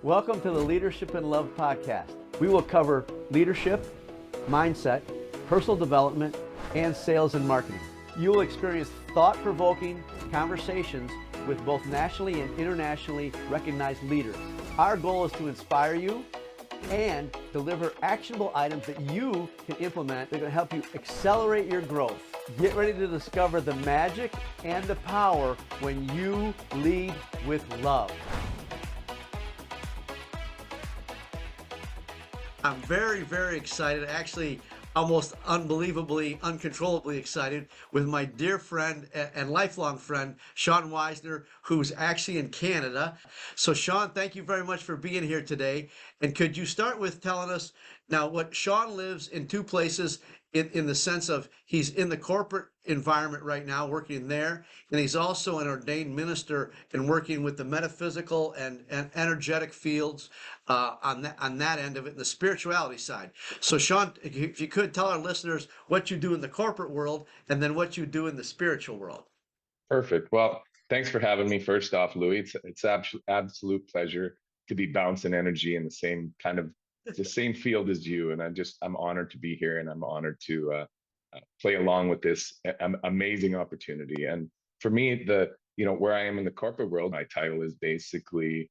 Welcome to the Leadership and Love podcast. We will cover leadership, mindset, personal development, and sales and marketing. You will experience thought-provoking conversations with both nationally and internationally recognized leaders. Our goal is to inspire you and deliver actionable items that you can implement that are going to help you accelerate your growth. Get ready to discover the magic and the power when you lead with love. I'm very, very excited, actually almost unbelievably, uncontrollably excited with my dear friend and lifelong friend, Shawn Wiesner, who's actually in Canada. So Shawn, thank you very much for being here today. And could you start with telling us now what Shawn lives in two places in the sense of he's in the corporate environment right now, working there, and he's also an ordained minister and working with the metaphysical and energetic fields on that end of it, the spirituality side. So Shawn, if you could tell our listeners what you do in the corporate world and then what you do in the spiritual world. Perfect. Well, thanks for having me. First off, Louie, it's absolute pleasure to be bouncing energy in the same kind of the same field as you, and I'm honored to be here, and I'm honored to play along with this amazing opportunity. And for me, where I am in the corporate world, my title is basically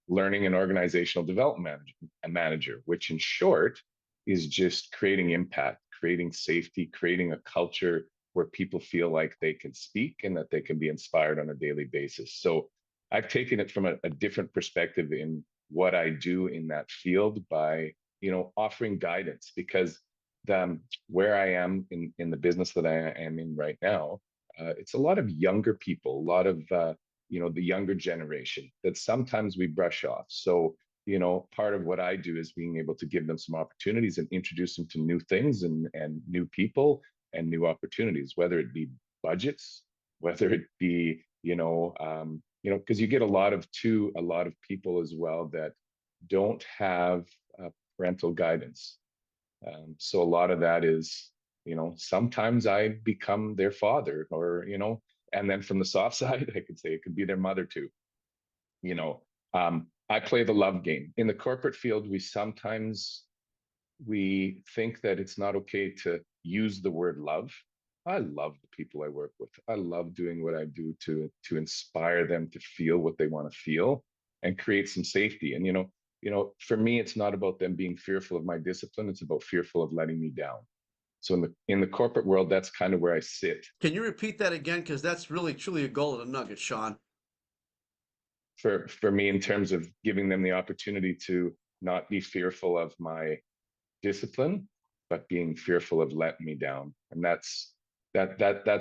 learning and organizational development manager, which in short is just creating impact, creating safety, creating a culture where people feel like they can speak and that they can be inspired on a daily basis. So I've taken it from a different perspective in what I do in that field by, offering guidance, because where I am in the business that I am in right now, it's a lot of younger people, a lot of, the younger generation that sometimes we brush off. So, part of what I do is being able to give them some opportunities and introduce them to new things and new people and new opportunities, whether it be budgets, whether it be, because you get a lot of people as well that don't have parental guidance. So a lot of that is, sometimes I become their father, or, and then from the soft side, I could say it could be their mother too. I play the love game. In the corporate field, we think that it's not okay to use the word love. I love the people I work with. I love doing what I do to inspire them to feel what they want to feel and create some safety. And for me, it's not about them being fearful of my discipline. It's about fearful of letting me down. So in the corporate world, that's kind of where I sit. Can you repeat that again? Because that's really truly a goal of the Nuggets, Shawn. For me, in terms of giving them the opportunity to not be fearful of my discipline, but being fearful of letting me down. And that's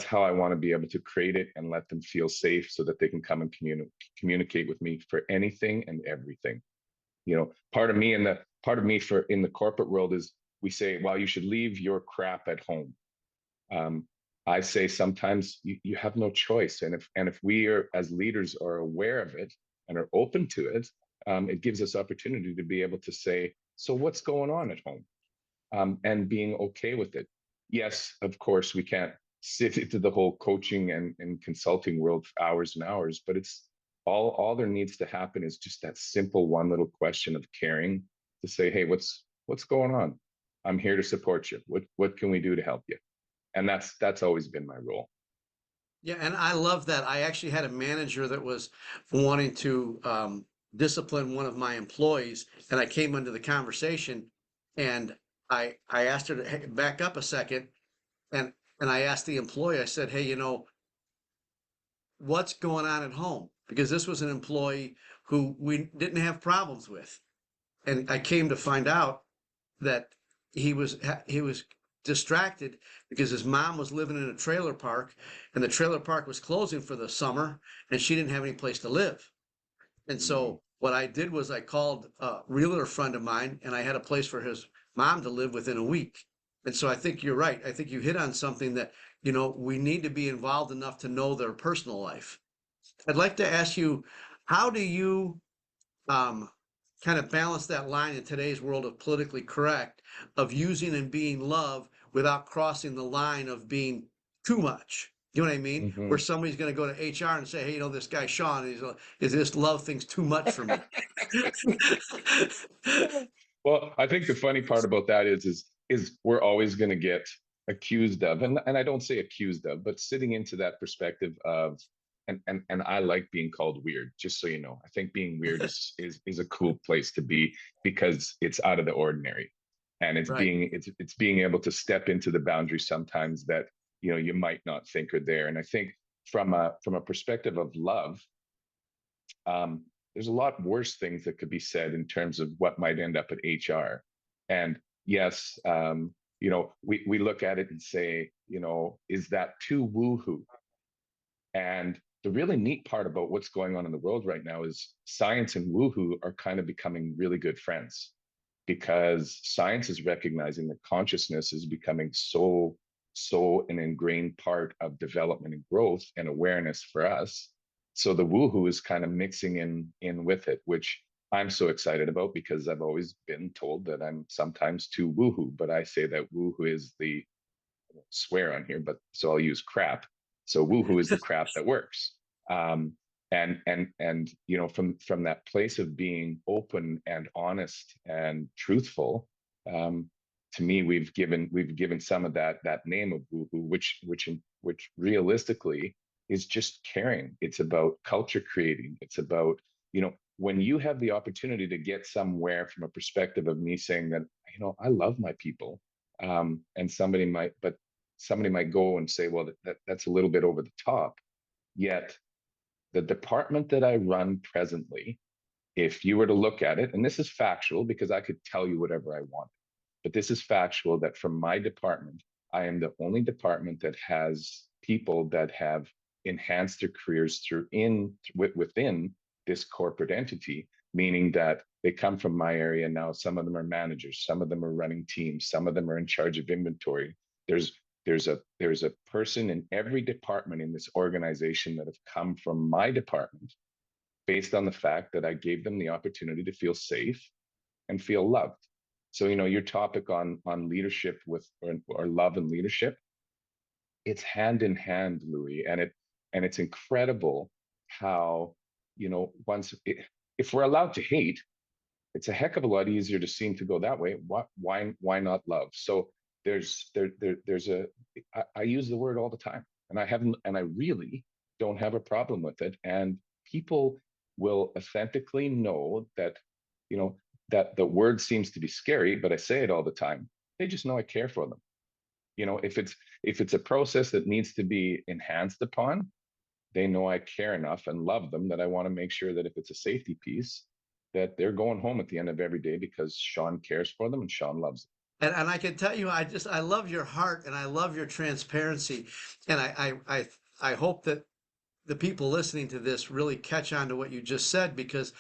how I want to be able to create it and let them feel safe so that they can come and communicate with me for anything and everything. Part of me in the corporate world is we say, well, you should leave your crap at home. I say sometimes you have no choice. And if we as leaders are aware of it and are open to it, it gives us opportunity to be able to say, so what's going on at home? And being okay with it. Yes, of course, we can't sit into the whole coaching and consulting world for hours and hours, but it's all there needs to happen is just that simple one little question of caring to say, hey, what's going on? I'm here to support you. What can we do to help you? And that's always been my role. Yeah, and I love that. I actually had a manager that was wanting to discipline one of my employees, and I came into the conversation, and I asked her to back up a second, and I asked the employee. I said, "Hey, what's going on at home?" Because this was an employee who we didn't have problems with, and I came to find out that he was distracted because his mom was living in a trailer park, and the trailer park was closing for the summer, and she didn't have any place to live. And so what I did was I called a realtor friend of mine, and I had a place for his mom to live within a week. And so I think you're right. I think you hit on something that, we need to be involved enough to know their personal life. I'd like to ask you, how do you kind of balance that line in today's world of politically correct, of using and being love without crossing the line of being too much? You know what I mean? Mm-hmm. Where somebody's going to go to HR and say, hey, this guy Shawn is this love thing's too much for me. Well, I think the funny part about that is we're always going to get accused of, and I don't say accused of, but sitting into that perspective of, and I like being called weird, just so you know. I think being weird is a cool place to be because it's out of the ordinary, and Right. it's being able to step into the boundaries sometimes that you might not think are there. And I think from a perspective of love, there's a lot worse things that could be said in terms of what might end up at HR. And yes, we look at it and say, is that too woohoo? And the really neat part about what's going on in the world right now is science and woohoo are kind of becoming really good friends because science is recognizing that consciousness is becoming so an ingrained part of development and growth and awareness for us. So the woohoo is kind of mixing in with it, which I'm so excited about because I've always been told that I'm sometimes too woohoo, but I say that woohoo is the, I won't swear on here, but so I'll use crap. So woohoo is the crap that works. Um, and from that place of being open and honest and truthful, um, to me we've given some of that name of woohoo, which realistically is just caring. It's about culture creating. It's about when you have the opportunity to get somewhere from a perspective of me saying that I love my people, and somebody might go and say, well, that's a little bit over the top. Yet the department that I run presently, if you were to look at it, and this is factual because I could tell you whatever I want, but this is factual that from my department, I am the only department that has people that have enhanced their careers within this corporate entity, meaning that they come from my area now. Some of them are managers, some of them are running teams, some of them are in charge of inventory. There's a person in every department in this organization that have come from my department based on the fact that I gave them the opportunity to feel safe and feel loved. So, your topic on leadership or love and leadership, it's hand in hand, Louis, and it's incredible how, if we're allowed to hate, it's a heck of a lot easier to seem to go that way. Why not love? So there's I use the word all the time, and I really don't have a problem with it. And people will authentically know that, that the word seems to be scary, but I say it all the time. They just know I care for them. If it's a process that needs to be enhanced upon, they know I care enough and love them that I want to make sure that if it's a safety piece, that they're going home at the end of every day because Shawn cares for them and Shawn loves them. And I can tell you, I love your heart and I love your transparency. And I hope that the people listening to this really catch on to what you just said, because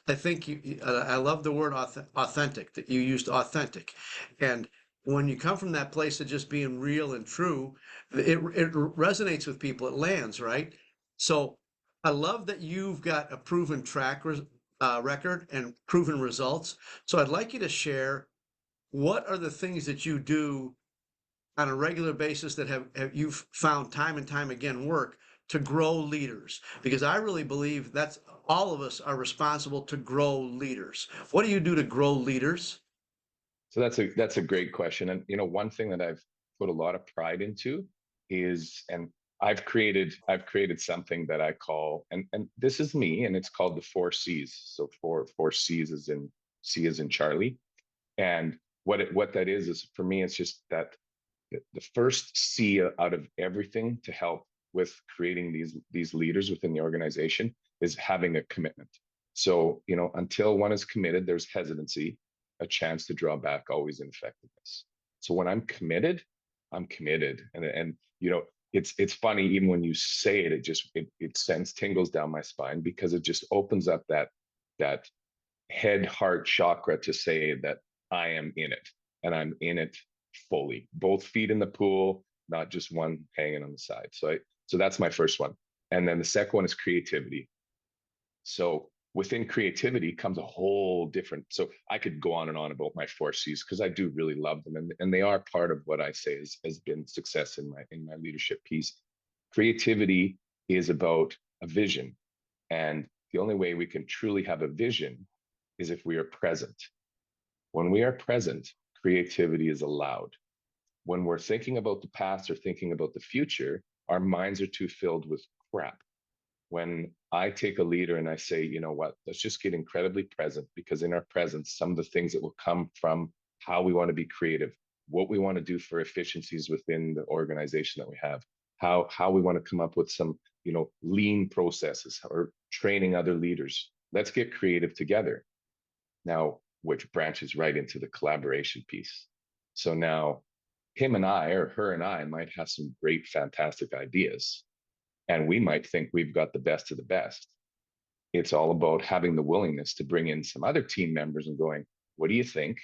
I think I love the word authentic, that you used authentic. And when you come from that place of just being real and true, it resonates with people. It lands, right? So I love that you've got a proven record and proven results. So I'd like you to share, what are the things that you do on a regular basis that have you've found time and time again work to grow leaders? Because I really believe that's, all of us are responsible to grow leaders. What do you do to grow leaders? So that's a great question. And one thing that I've put a lot of pride into is, and I've created something that I call, and this is me, and it's called the 4 C's. So four C's is in C is in Charlie. And what that is for me, it's just that the first C out of everything to help with creating these leaders within the organization is having a commitment. So, until one is committed, there's hesitancy, a chance to draw back, always ineffectiveness. So when I'm committed, I'm committed. And it's funny, even when you say it, it sends tingles down my spine because it just opens up that head heart chakra to say that I am in it, and I'm in it fully, both feet in the pool, not just one hanging on the side. So that's my first one. And then the second one is creativity. So within creativity comes a whole different, so I could go on and on about my 4 C's because I do really love them, and they are part of what I say has been success in my leadership piece. Creativity is about a vision. And the only way we can truly have a vision is if we are present. When we are present, creativity is allowed. When we're thinking about the past or thinking about the future, our minds are too filled with crap. When I take a leader and I say, you know what, let's just get incredibly present, because in our presence, some of the things that will come from how we want to be creative, what we want to do for efficiencies within the organization that we have, how we want to come up with some, lean processes or training other leaders. Let's get creative together. Now, which branches right into the collaboration piece. So now him and I, or her and I, might have some great, fantastic ideas, and we might think we've got the best of the best. It's all about having the willingness to bring in some other team members and going, what do you think?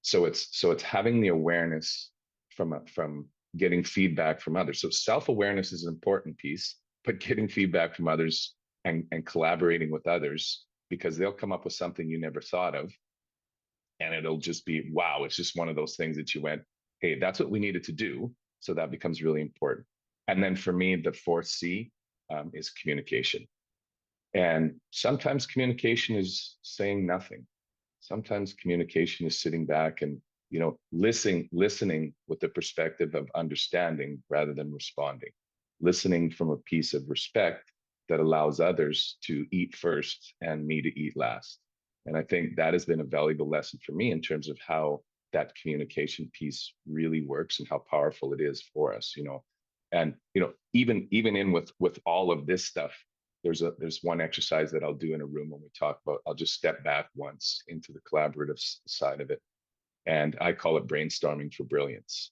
So it's having the awareness from getting feedback from others. So self-awareness is an important piece, but getting feedback from others and collaborating with others, because they'll come up with something you never thought of. And it'll just be, wow, it's just one of those things that you went, hey, that's what we needed to do. So that becomes really important. And then for me, the fourth C is communication. And sometimes communication is saying nothing. Sometimes communication is sitting back and, listening with the perspective of understanding rather than responding. Listening from a piece of respect that allows others to eat first and me to eat last. And I think that has been a valuable lesson for me in terms of how that communication piece really works and how powerful it is for us, And even in with all of this stuff, there's one exercise that I'll do in a room when we talk about, I'll just step back once into the collaborative side of it. And I call it brainstorming for brilliance.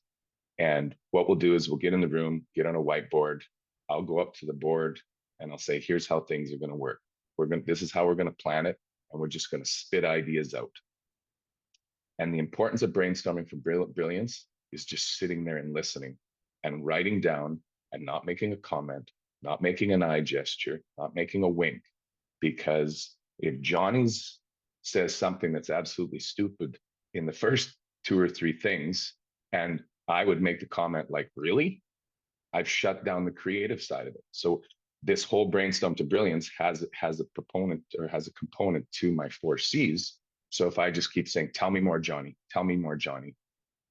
And what we'll do is we'll get in the room, get on a whiteboard. I'll go up to the board and I'll say, here's how things are going to work. This is how we're going to plan it. And we're just going to spit ideas out. And the importance of brainstorming for brilliance is just sitting there and listening and writing down and not making a comment, not making an eye gesture, not making a wink. Because if Johnny's says something that's absolutely stupid in the first two or three things, and I would make the comment like, really? I've shut down the creative side of it. So this whole brainstorm to brilliance has a component to my 4 C's. So if I just keep saying, tell me more, Johnny, tell me more, Johnny,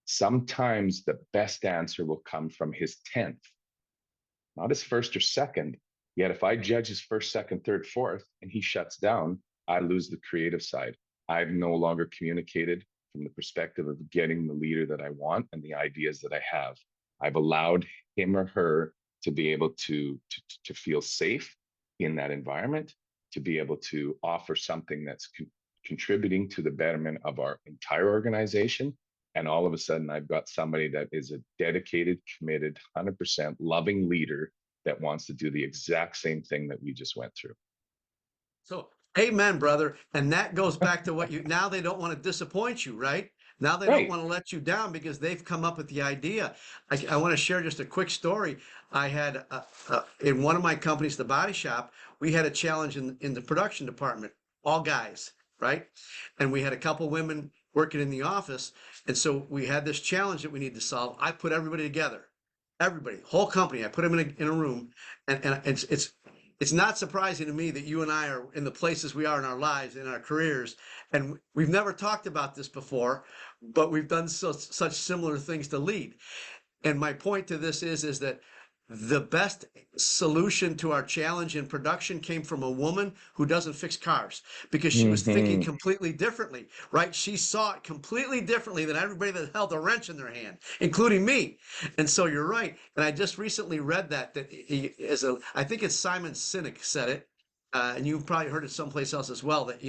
sometimes the best answer will come from his 10th, not his first or second. Yet if I judge his first, second, third, fourth, and he shuts down, I lose the creative side. I've no longer communicated from the perspective of getting the leader that I want and the ideas that I have. I've allowed him or her to be able to feel safe in that environment, to be able to offer something that's contributing to the betterment of our entire organization. And all of a sudden, I've got somebody that is a dedicated, committed, 100% loving leader that wants to do the exact same thing that we just went through. So, amen, brother. And that goes back to what now they don't want to disappoint you, right? Now they don't want to let you down because they've come up with the idea. I want to share just a quick story. I had, in one of my companies, the body shop, we had a challenge in the production department, all guys, right? And we had a couple women working in the office. And so we had this challenge that we need to solve. I put everybody together, everybody, whole company. I put them in a room, and it's not surprising to me that you and I are in the places we are in our lives, in our careers, and we've never talked about this before, but we've done such similar things to lead. And my point to this is that the best solution to our challenge in production came from a woman who doesn't fix cars, because she was thinking completely differently, right? She saw it completely differently than everybody that held a wrench in their hand, including me. And so you're right. And I just recently read that I think it's Simon Sinek said it. And you've probably heard it someplace else as well, that,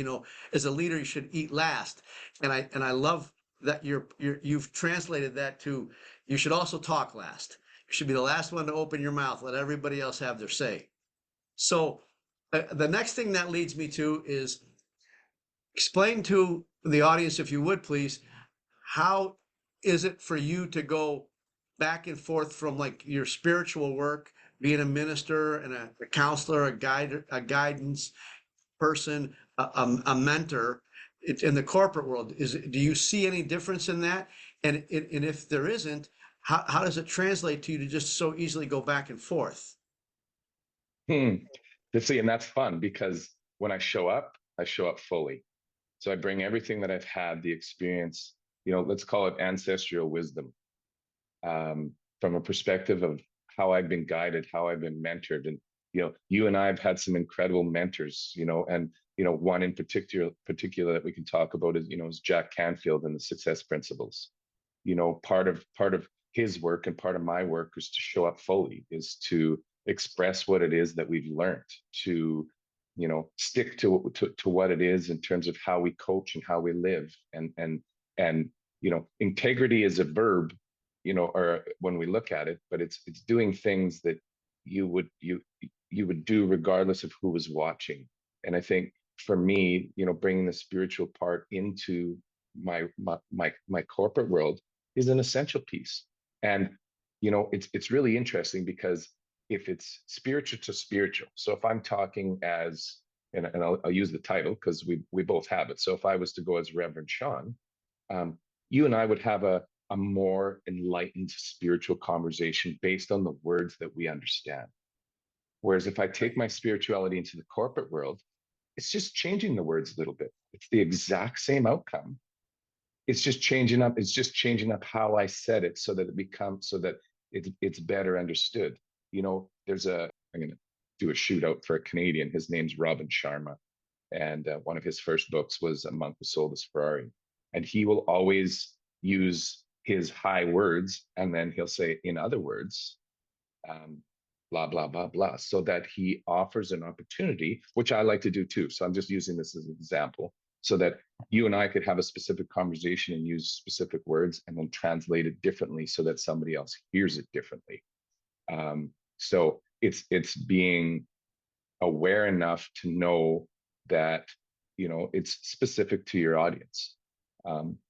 as a leader, you should eat last. And I love that you've translated that to, you should also talk last. You should be the last one to open your mouth. Let everybody else have their say. So the next thing that leads me to is, explain to the audience, if you would please, how is it for you to go back and forth from like your spiritual work, being a minister and a counselor, a guidance person, a mentor in the corporate world? Do you see any difference in that? And if there isn't, how does it translate to you to just so easily go back and forth? To see, and that's fun because when I show up fully. So I bring everything that I've had, the experience, let's call it ancestral wisdom, from a perspective of how I've been guided, how I've been mentored. And, you and I have had some incredible mentors, and, one in particular that we can talk about is Jack Canfield and the Success Principles. Part of his work and part of my work is to show up fully, is to express what it is that we've learned, to stick to what it is in terms of how we coach and how we live. And integrity is a verb, or when we look at it, but it's doing things that you would do regardless of who was watching. And I think for me, bringing the spiritual part into my corporate world is an essential piece. And it's really interesting because if it's spiritual to spiritual, so if I'm talking as, and I'll use the title because we both have it. So if I was to go as Reverend Shawn, you and I would have a more enlightened spiritual conversation based on the words that we understand. Whereas if I take my spirituality into the corporate world, it's just changing the words a little bit. It's the exact same outcome. It's just changing up. It's just changing up how I said it so that it's better understood. I'm going to do a shoot out for a Canadian. His name's Robin Sharma. And one of his first books was A Monk Who Sold His Ferrari. And he will always use his high words, and then he'll say, in other words, blah, blah, blah, blah, so that he offers an opportunity, which I like to do too. So I'm just using this as an example, so that you and I could have a specific conversation and use specific words and then translate it differently so that somebody else hears it differently. So it's being aware enough to know that, it's specific to your audience.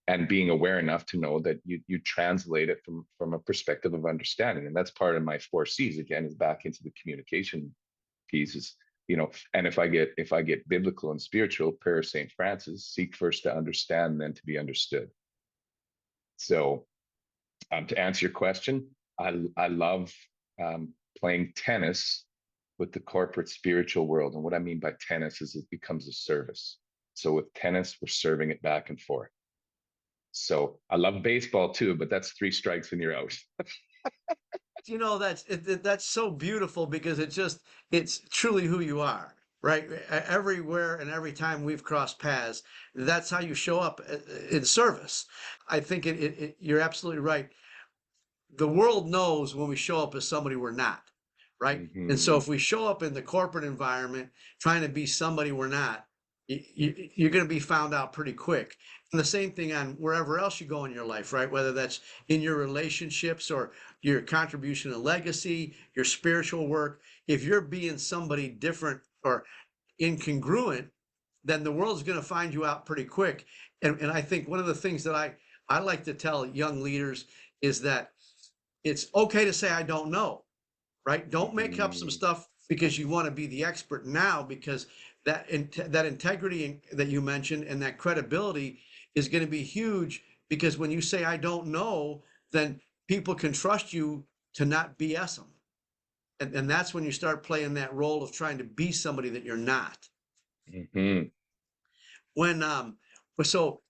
And being aware enough to know that you translate it from a perspective of understanding. And that's part of my 4Cs, again, is back into the communication pieces, and if I get biblical and spiritual, prayer of St. Francis, seek first to understand, then to be understood. So to answer your question, I love playing tennis with the corporate spiritual world. And what I mean by tennis is it becomes a service. So with tennis, we're serving it back and forth. So I love baseball too, but that's 3 strikes and you're out. That's so beautiful because it's truly who you are, right? Everywhere and every time we've crossed paths, that's how you show up in service. I think you're absolutely right. The world knows when we show up as somebody we're not, right? Mm-hmm. And so if we show up in the corporate environment trying to be somebody we're not, you're going to be found out pretty quick. And the same thing on wherever else you go in your life, right? Whether that's in your relationships or your contribution to legacy, your spiritual work. If you're being somebody different or incongruent, then the world's going to find you out pretty quick. And I think one of the things that I like to tell young leaders is that it's okay to say, I don't know, right? Don't make up some stuff because you want to be the expert now, because that integrity that you mentioned and that credibility is going to be huge, because when you say, I don't know, then people can trust you to not BS them. And that's when you start playing that role of trying to be somebody that you're not. Mm-hmm. So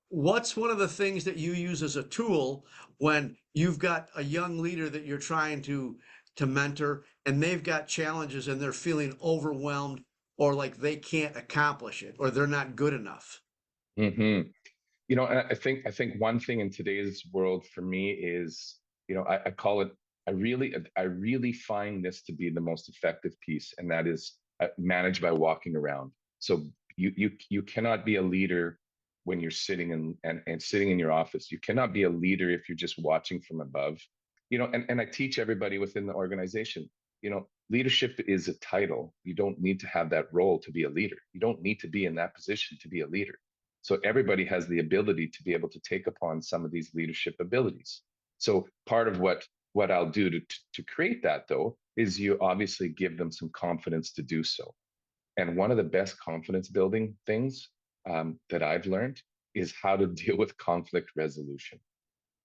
what's one of the things that you use as a tool when you've got a young leader that you're trying to mentor and they've got challenges and they're feeling overwhelmed or like they can't accomplish it or they're not good enough? Mm-hmm. I think one thing in today's world for me is, I call it, I really find this to be the most effective piece, and that is managed by walking around. So you cannot be a leader when you're sitting and sitting in your office. You cannot be a leader if you're just watching from above. And I teach everybody within the organization, leadership is a title. You don't need to have that role to be a leader. You don't need to be in that position to be a leader. So everybody has the ability to be able to take upon some of these leadership abilities. So part of what I'll do to create that, though, is you obviously give them some confidence to do so. And one of the best confidence building things that I've learned is how to deal with conflict resolution.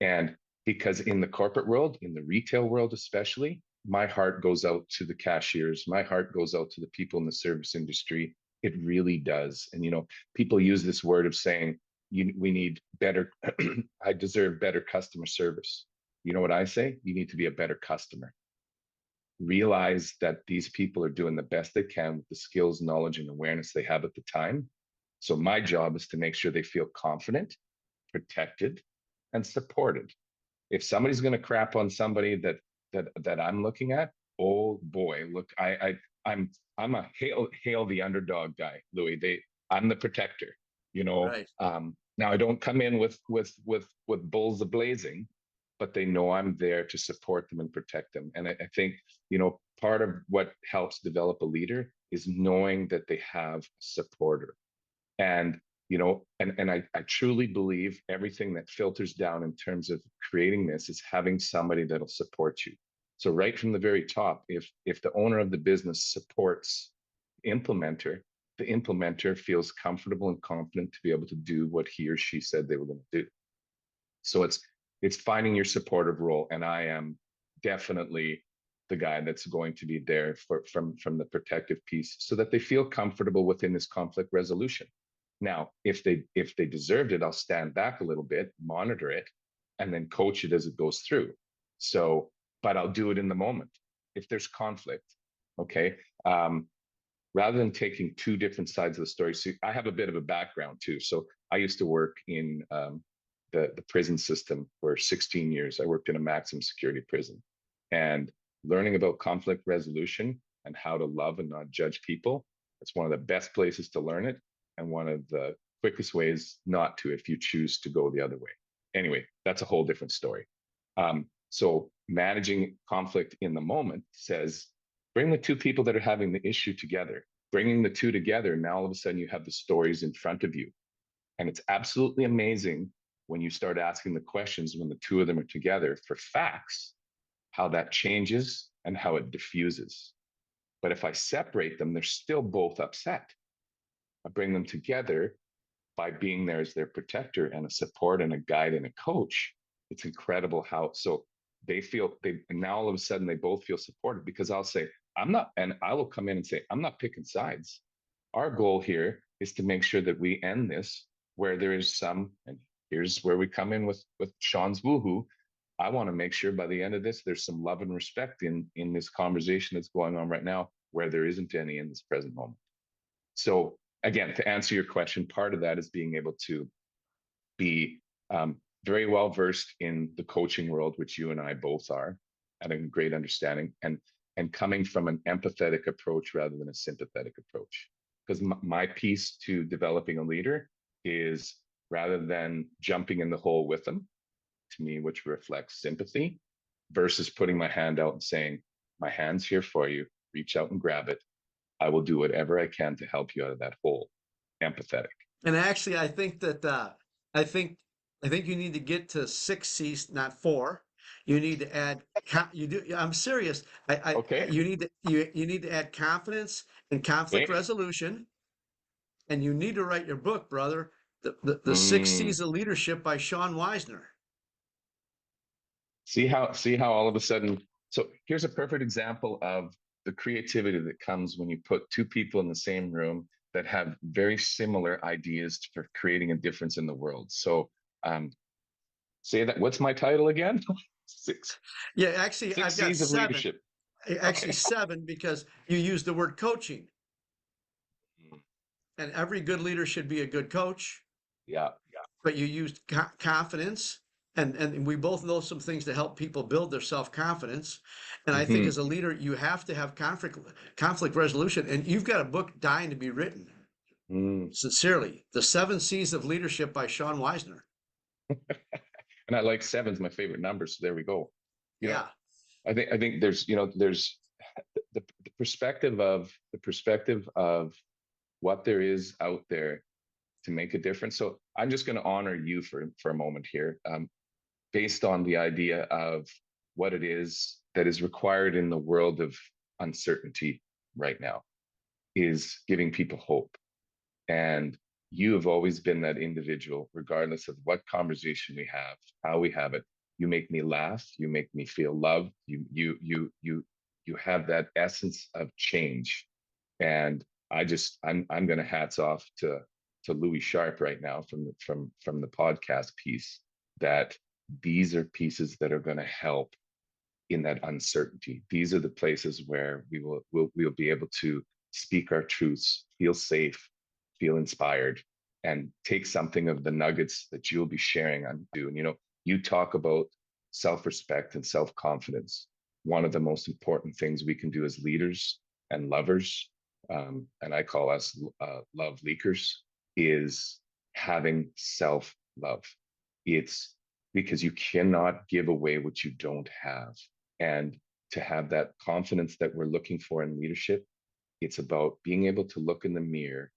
And because in the corporate world, in the retail world especially, my heart goes out to the cashiers. My heart goes out to the people in the service industry. It really does. And, people use this word of saying, we need better, I deserve better customer service. You know what I say? You need to be a better customer. Realize that these people are doing the best they can with the skills, knowledge, and awareness they have at the time. So my job is to make sure they feel confident, protected, and supported. If somebody's going to crap on somebody that I'm looking at, oh boy, look, I'm a hail the underdog guy, Louis. I'm the protector, Right. Now I don't come in with bulls a blazing, but they know I'm there to support them and protect them. And I think, part of what helps develop a leader is knowing that they have a supporter. And, I truly believe everything that filters down in terms of creating this is having somebody that'll support you. So right from the very top, if the owner of the business supports the implementer feels comfortable and confident to be able to do what he or she said they were going to do. So it's finding your supportive role, and I am definitely the guy that's going to be there from the protective piece, so that they feel comfortable within this conflict resolution. Now, if they deserved it, I'll stand back a little bit, monitor it, and then coach it as it goes through. So, but I'll do it in the moment. If there's conflict, okay. Rather than taking two different sides of the story, so I have a bit of a background too. So I used to work in the prison system for 16 years. I worked in a maximum security prison, and learning about conflict resolution and how to love and not judge people. It's one of the best places to learn it, and one of the quickest ways not to, if you choose to go the other way. Anyway, that's a whole different story. So managing conflict in the moment says, bring the two people that are having the issue together. Bringing the two together, now all of a sudden you have the stories in front of you. And it's absolutely amazing when you start asking the questions when the two of them are together for facts, how that changes and how it diffuses. But if I separate them, they're still both upset. I bring them together by being there as their protector and a support and a guide and a coach. It's incredible how, so and now all of a sudden they both feel supported, because I'll say, and I will come in and say, I'm not picking sides. Our goal here is to make sure that we end this where there is some, and here's where we come in with Shawn's woohoo. I want to make sure by the end of this, there's some love and respect in this conversation that's going on right now, where there isn't any in this present moment. So again, to answer your question, part of that is being able to be very well versed in the coaching world, which you and I both are, having a great understanding, and coming from an empathetic approach rather than a sympathetic approach. Because my piece to developing a leader is, rather than jumping in the hole with them, to me, which reflects sympathy, versus putting my hand out and saying, my hand's here for you, reach out and grab it. I will do whatever I can to help you out of that hole. Empathetic. And actually, I think that I think you need to get to 6 C's, not 4. You need to add. You do. I'm serious. Okay. You need to. You need to add confidence and conflict Okay. resolution. And you need to write your book, brother. The 6 Mm. C's of Leadership by Shawn Wiesner. See how all of a sudden. So here's a perfect example of the creativity that comes when you put two people in the same room that have very similar ideas for creating a difference in the world. So say that. What's my title again? Six. Yeah, actually, Six I've got C's of 7. leadership. Actually, Okay. 7 because you use the word coaching, and every good leader should be a good coach. Yeah. But you used confidence, and we both know some things to help people build their self-confidence. And I think Mm-hmm. as a leader, you have to have conflict resolution, and you've got a book dying to be written. Mm. Sincerely, The 7 C's of Leadership by Shawn Wiesner. And I like 7's my favorite number, so there we go. You know, Yeah. I think there's the perspective of what there is out there to make a difference. So I'm just going to honor you for a moment here, based on the idea of what it is that is required in the world of uncertainty right now, is giving people hope. And you have always been that individual, regardless of what conversation we have, how we have it. You make me laugh. You make me feel loved. You have that essence of change. And I'm going to hats off to Louie Sharp right now from the podcast piece, that these are pieces that are going to help in that uncertainty. These are the places where we'll be able to speak our truths, feel safe, feel inspired, and take something of the nuggets that you'll be sharing on you. And you talk about self-respect and self-confidence. One of the most important things we can do as leaders and lovers, and I call us love leakers, is having self-love. It's because you cannot give away what you don't have. And to have that confidence that we're looking for in leadership, it's about being able to look in the mirror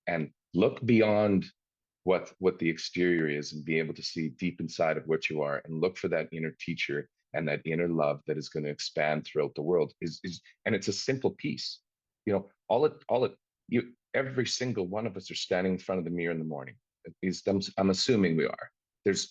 and look beyond what the exterior is, and be able to see deep inside of what you are, and look for that inner teacher and that inner love that is going to expand throughout the world. And it's a simple piece. Every single one of us are standing in front of the mirror in the morning. I'm assuming we are.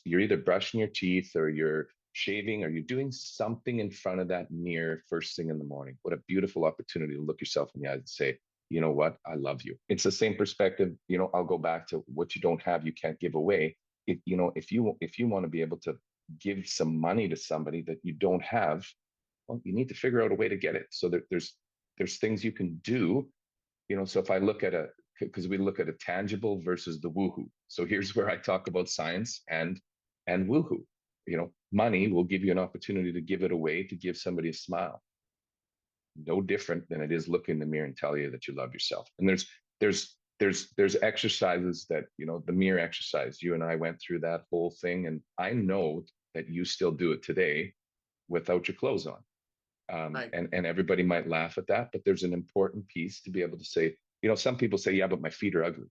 You're either brushing your teeth, or you're shaving, or you're doing something in front of that mirror first thing in the morning. What a beautiful opportunity to look yourself in the eyes and say, you know what? I love you. It's the same perspective. I'll go back to what you don't have, you can't give away. If you want to be able to give some money to somebody that you don't have, well, you need to figure out a way to get it. So there's things you can do. So if I look at because we look at a tangible versus the woohoo. So here's where I talk about science and woohoo. Money will give you an opportunity to give it away, to give somebody a smile. No different than it is look in the mirror and tell you that you love yourself. And there's exercises that, the mirror exercise. You and I went through that whole thing, and I know that you still do it today without your clothes on. Right. And everybody might laugh at that, but there's an important piece to be able to say, some people say, yeah, but my feet are ugly.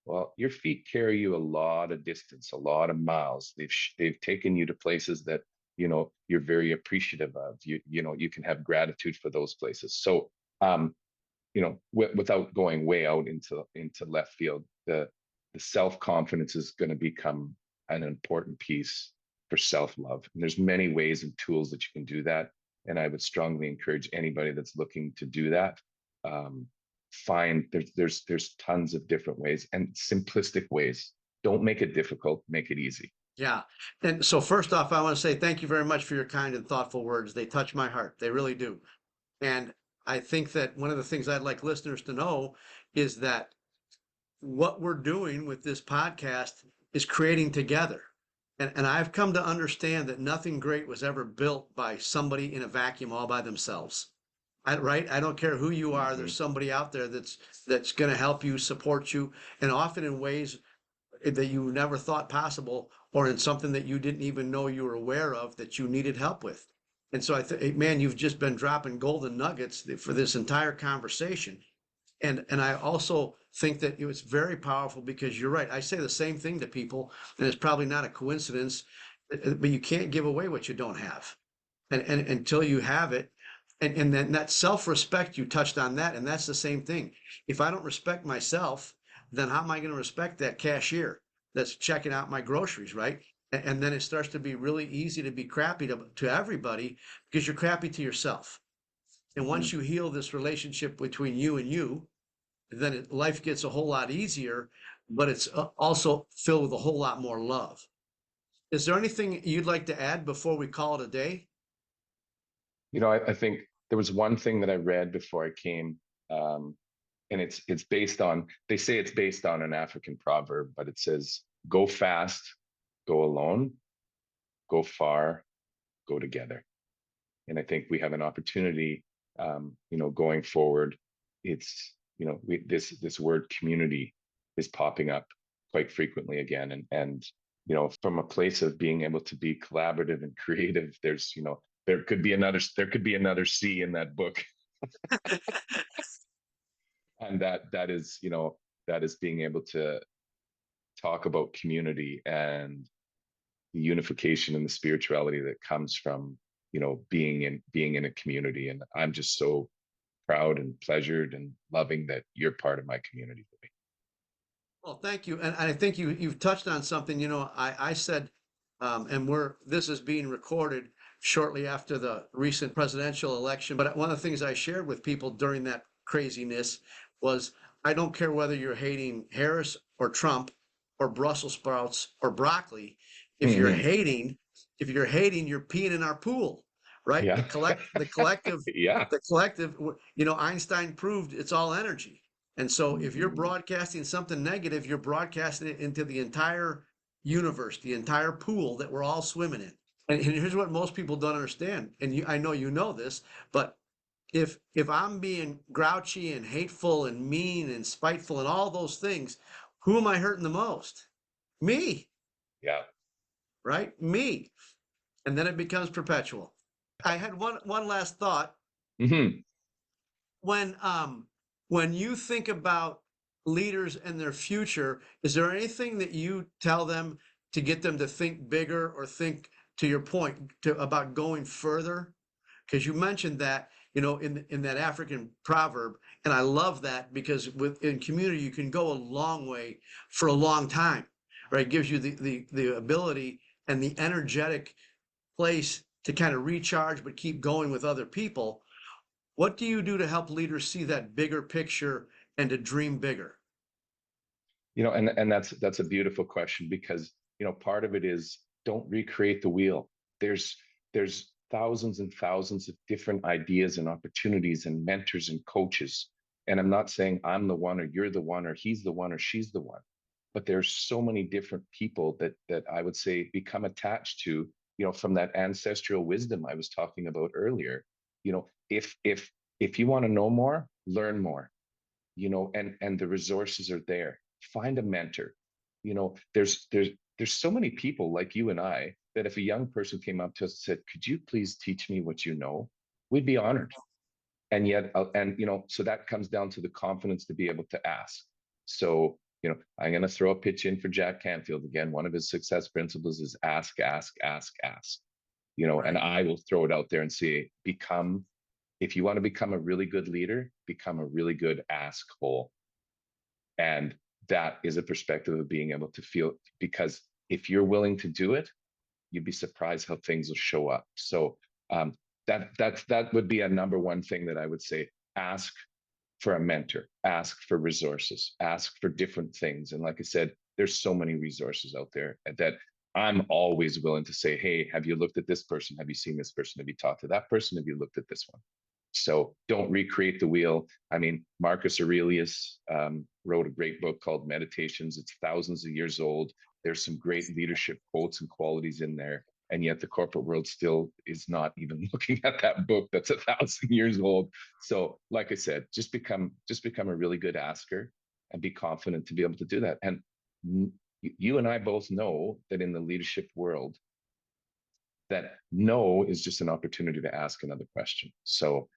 Well, your feet carry you a lot of distance, a lot of miles. They've taken you to places that, you're very appreciative of. You can have gratitude for those places. So, without going way out into left field, the self-confidence is going to become an important piece for self-love. And there's many ways and tools that you can do that. And I would strongly encourage anybody that's looking to do that. There's tons of different ways and simplistic ways. Don't make it difficult, make it easy. Yeah. And so first off, I want to say thank you very much for your kind and thoughtful words. They touch my heart. They really do. And I think that one of the things I'd like listeners to know is that what we're doing with this podcast is creating together. And I've come to understand that nothing great was ever built by somebody in a vacuum all by themselves. Right? I don't care who you are. Mm-hmm. There's somebody out there that's going to help you, support you, and often in ways that you never thought possible, or in something that you didn't even know you were aware of that you needed help with. And so man, you've just been dropping golden nuggets for this entire conversation. And I also think that it was very powerful, because you're right. I say the same thing to people, and it's probably not a coincidence, but you can't give away what you don't have. And until you have it, and then that self-respect, you touched on that, and that's the same thing. If I don't respect myself, then how am I going to respect that cashier that's checking out my groceries, right? And then it starts to be really easy to be crappy to everybody, because you're crappy to yourself. And once you heal this relationship between you and you, then life gets a whole lot easier, but it's also filled with a whole lot more love. Is there anything you'd like to add before we call it a day? I think there was one thing that I read before I came, and it's based on, they say it's based on an African proverb, but it says, go fast, go alone, go far, go together. And I think we have an opportunity, going forward. It's, this word community is popping up quite frequently again. And from a place of being able to be collaborative and creative, there could be another C in that book. And that is being able to talk about community and the unification and the spirituality that comes from being in a community. And I'm just so proud and pleasured and loving that you're part of my community. Well, thank you. And I think you've touched on something. I said, and this is being recorded shortly after the recent presidential election. But one of the things I shared with people during that craziness was, I don't care whether you're hating Harris or Trump or Brussels sprouts or broccoli. If you're Hmm. hating, if you're hating, you're peeing in our pool, right? Yeah. Yeah. The collective, Einstein proved it's all energy. And so if you're Mhm. broadcasting something negative, you're broadcasting it into the entire universe, the entire pool that we're all swimming in. And here's what most people don't understand. And I know you know this, but if I'm being grouchy and hateful and mean and spiteful and all those things, who am I hurting the most? Me, Yeah. right? Me. And then it becomes perpetual. I had one last thought. Hmm. When when you think about leaders and their future, is there anything that you tell them to get them to think bigger or think, to your point, about going further? Because you mentioned that, in that African proverb, and I love that, because in community you can go a long way for a long time, right? It gives you the ability and the energetic place to kind of recharge but keep going with other people. What do you do to help leaders see that bigger picture and to dream bigger? And that's a beautiful question, because part of it is, don't recreate the wheel. There's thousands and thousands of different ideas and opportunities and mentors and coaches. And I'm not saying I'm the one, or you're the one, or he's the one, or she's the one, but there's so many different people that I would say become attached to, from that ancestral wisdom I was talking about earlier. If you want to know more, learn more, and the resources are there. Find a mentor. There's so many people like you and I, that if a young person came up to us and said, could you please teach me what you know, we'd be honored. And yet, so that comes down to the confidence to be able to ask. So, I'm going to throw a pitch in for Jack Canfield again. One of his success principles is ask, ask, ask, ask. And Right. I will throw it out there and say, if you want to become a really good leader, become a really good ask hole. And that is a perspective of being able to feel, because if you're willing to do it, you'd be surprised how things will show up. So that would be a number one thing that I would say. Ask for a mentor, ask for resources, ask for different things. And like I said, there's so many resources out there that I'm always willing to say, hey, have you looked at this person? Have you seen this person? Have you talked to that person? Have you looked at this one? So don't recreate the wheel. I mean, Marcus Aurelius wrote a great book called Meditations. It's thousands of years old. There's some great leadership quotes and qualities in there. And yet the corporate world still is not even looking at that book that's 1,000 years old. So like I said, just become a really good asker, and be confident to be able to do that. And you and I both know that in the leadership world, that no is just an opportunity to ask another question. So,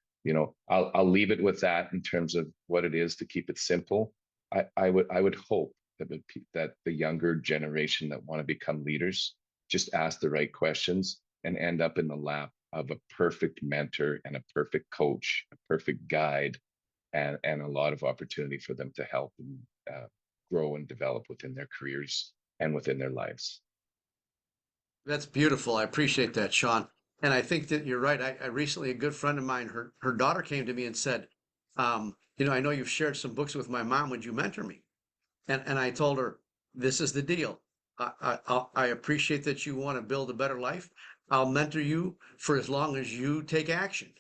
I'll leave it with that in terms of what it is, to keep it simple. I would hope that the younger generation that want to become leaders just ask the right questions and end up in the lap of a perfect mentor and a perfect coach, a perfect guide, and a lot of opportunity for them to help and grow and develop within their careers and within their lives. That's beautiful. I appreciate that, Shawn. And I think that you're right. I recently, a good friend of mine, her daughter came to me and said, I know you've shared some books with my mom. Would you mentor me? And I told her, this is the deal. I appreciate that you want to build a better life. I'll mentor you for as long as you take action,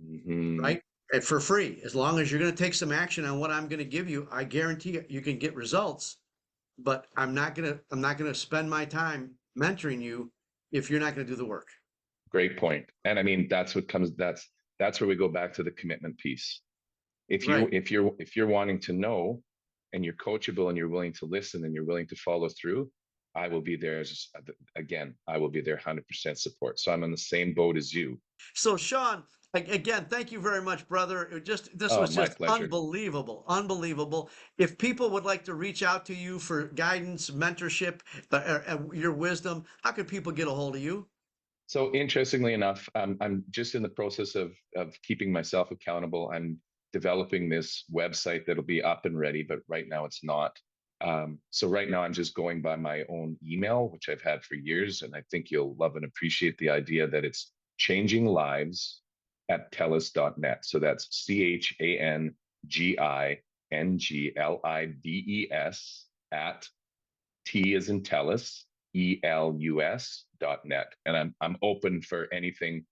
Mhm. right? And for free, as long as you're going to take some action on what I'm going to give you, I guarantee you can get results. But I'm not gonna spend my time mentoring you if you're not going to do the work. Great point. And I mean, that's where we go back to the commitment piece. If you Right. if you're wanting to know, and you're coachable, and you're willing to listen, and you're willing to follow through, I will be there again, I will be there 100% support. So I'm on the same boat as you. So, Shawn, again, thank you very much, brother. This Oh, was my just pleasure. unbelievable, unbelievable. If people would like to reach out to you for guidance, mentorship, your wisdom, how can people get a hold of you? So interestingly enough, I'm just in the process of keeping myself accountable. I'm developing this website that'll be up and ready, but right now it's not. So right now I'm just going by my own email, which I've had for years, and I think you'll love and appreciate the idea that it's changing lives at telus.net. So that's CHANGI NGLIDES at T as in Telus, ELUS.net. And I'm open for anything,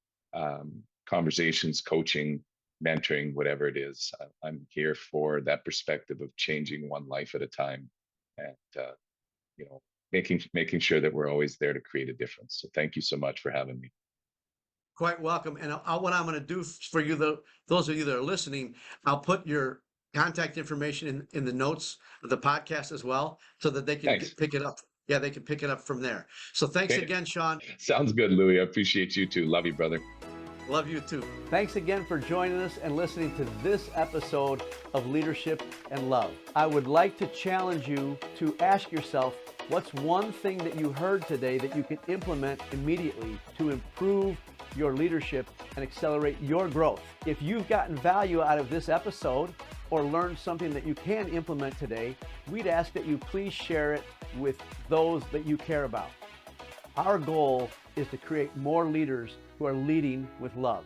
conversations, coaching, mentoring, whatever it is. I'm here for that perspective of changing one life at a time, and making sure that we're always there to create a difference. So thank you so much for having me. Quite welcome. And what I'm going to do for you, those of you that are listening, I'll put your contact information in the notes of the podcast as well, so that they can pick it up. Yeah, they can pick it up from there. So thanks again, Shawn. Sounds good, Louie. I appreciate you too. Love you, brother. Love you too. Thanks again for joining us and listening to this episode of Leadership and Love. I would like to challenge you to ask yourself, what's one thing that you heard today that you can implement immediately to improve your leadership and accelerate your growth? If you've gotten value out of this episode or learned something that you can implement today, we'd ask that you please share it with those that you care about. Our goal is to create more leaders who are leading with love.